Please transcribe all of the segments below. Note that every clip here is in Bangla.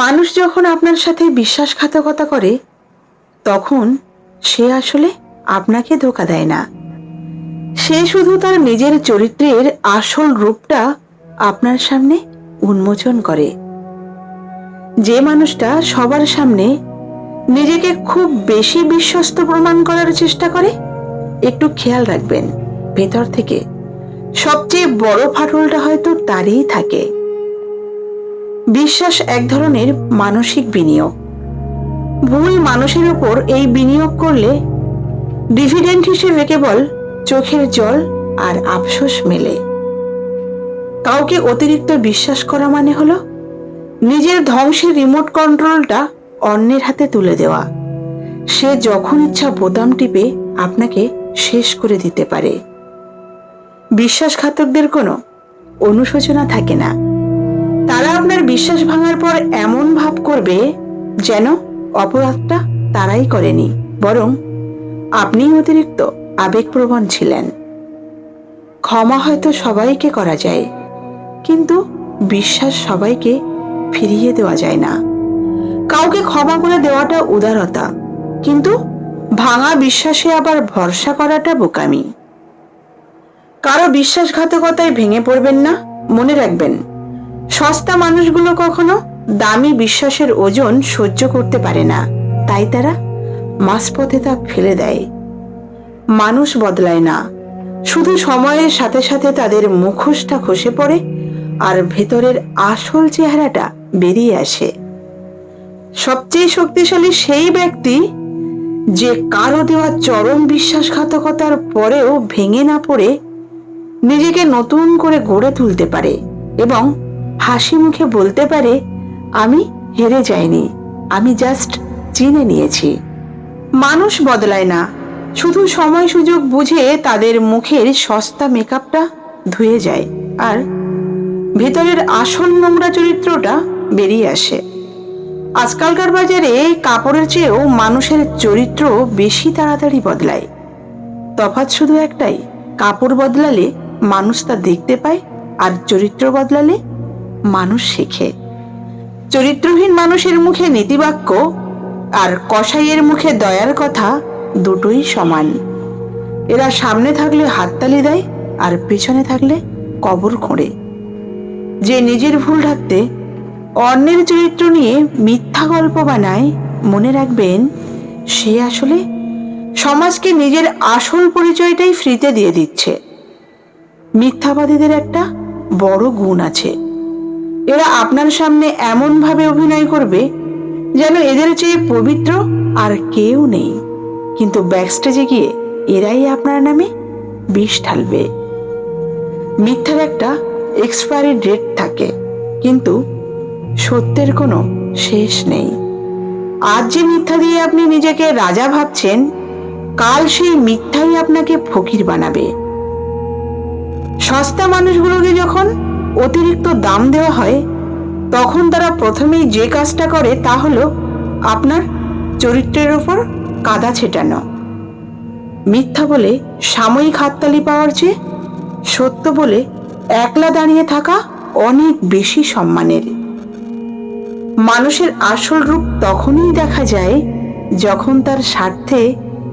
মানুষ যখন আপনার সাথে বিশ্বাসঘাতকতা করে তখন সে আসলে আপনাকে ধোঁকা দেয় না, সে শুধু তার নিজের চরিত্রের আসল রূপটা আপনার সামনে উন্মোচন করে। যে মানুষটা সবার সামনে নিজেকে খুব বেশি বিশ্বস্ত প্রমাণ করার চেষ্টা করে, একটু খেয়াল রাখবেন ভেতর থেকে সবচেয়ে বড় ফাটলটা হয়তো তারই থাকে। বিশ্বাস এক ধরনের মানসিক বিনিয়োগ। ভুল মানুষের উপর এই বিনিয়োগ করলে ডিভিডেন্ড হিসেবে কেবল চোখের জল আর আফসোস মেলে। কাউকে অতিরিক্ত বিশ্বাস করা মানে হলো নিজের ধ্বংসের রিমোট কন্ট্রোলটা অন্যের হাতে তুলে দেওয়া। সে যখন ইচ্ছা বোতাম টিপে আপনাকে শেষ করে দিতে পারে। বিশ্বাসঘাতকদের কোনো অনুশোচনা থাকে না। তারা আপনার বিশ্বাস ভাঙার পর এমন ভাব করবে যেন অপরাধটা তারাই করেনি, বরং আপনিই অতিরিক্ত আবেগপ্রবণ ছিলেন। ক্ষমা হয়তো সবাইকে করা যায়, কিন্তু বিশ্বাস সবাইকে ফিরিয়ে দেওয়া যায় না। কাউকে ক্ষমা করে দেওয়াটা উদারতা, কিন্তু ভাঙা বিশ্বাসে আবার ভরসা করাটা বোকামি। কারো বিশ্বাসঘাতকতায় ভেঙে পড়বেন না। মনে রাখবেন, সস্তা মানুষগুলো কখনো দামি বিশ্বাসের ওজন সহ্য করতে পারে না, তাই তারা মাঝপথে তা ফেলে দেয়। মানুষ বদলায় না, শুধু সময়ের সাথে সাথে তাদের মুখোশটা খসে পড়ে আর ভেতরের আসল চেহারাটা বেরিয়ে আসে। সবচেয়ে শক্তিশালী সেই ব্যক্তি যে কারো দেওয়া চরম বিশ্বাসঘাতকতার পরেও ভেঙে না পড়ে নিজেকে নতুন করে গড়ে তুলতে পারে এবং হাসি মুখে বলতে পারে, আমি হেরে যাইনি, আমি জাস্ট চিনে নিয়েছি। মানুষ বদলায় না, শুধু সময় সুযোগ বুঝে তাদের মুখের সস্তা মেকআপটা ধুয়ে যায় আর ভেতরের আসল নোংরা চরিত্রটা বেরিয়ে আসে। আজকালকার বাজারে কাপড়ের চেয়েও মানুষের চরিত্র বেশি তাড়াতাড়ি বদলায়। তফাৎ শুধু একটাই, কাপড় বদলালে মানুষ তা দেখতে পায়, আর চরিত্র বদলালে মানুষ শেখে। চরিত্রহীন মানুষের মুখে নীতিবাক্য আর কসাইয়ের মুখে দয়ার কথা দুটোই সমান। এরা সামনে থাকলে হাততালি দেয় আর পেছনে থাকলে কবর খোঁড়ে। যে নিজের ভুল ঢাকতে অন্যের চরিত্র নিয়ে মিথ্যা গল্প বানায়, মনে রাখবেন সে আসলে সমাজকে নিজের আসল পরিচয়টাই ফ্রিতে দিয়ে দিচ্ছে। মিথ্যাবাদীদের একটা বড় গুণ আছে, এরা আপনার সামনে এমন ভাবে অভিনয় করবে যেন এদের চেয়ে পবিত্র আর কেউ নেই, কিন্তু ব্যাকস্টেজে গিয়ে এরাই আপনার নামে বিষ ঢালবে। মিথ্যার একটা এক্সপায়ারি ডেট থাকে, কিন্তু সত্যের কোনো শেষ নেই। আজ যে মিথ্যা দিয়ে আপনি নিজেকে রাজা ভাবছেন, কাল সেই মিথ্যাই আপনাকে ফকির বানাবে। সস্তা মানুষগুলোকে যখন অতিরিক্ত দাম দেওয়া হয়, তখন তারা প্রথমেই যে কাজটা করে তা হলো আপনার চরিত্রের উপর কাদা ছেটানো। মিথ্যা বলে সাময়িক হাততালি পাওয়ার চেয়ে সত্য বলে একলা দাঁড়িয়ে থাকা অনেক বেশি সম্মানের। মানুষের আসল রূপ তখনই দেখা যায় যখন তার স্বার্থে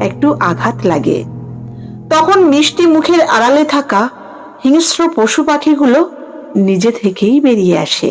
একটু আঘাত লাগে। তখন মিষ্টি মুখের আড়ালে থাকা হিংস্র পশু পাখিগুলো নিজে থেকেই বেরিয়ে আসে।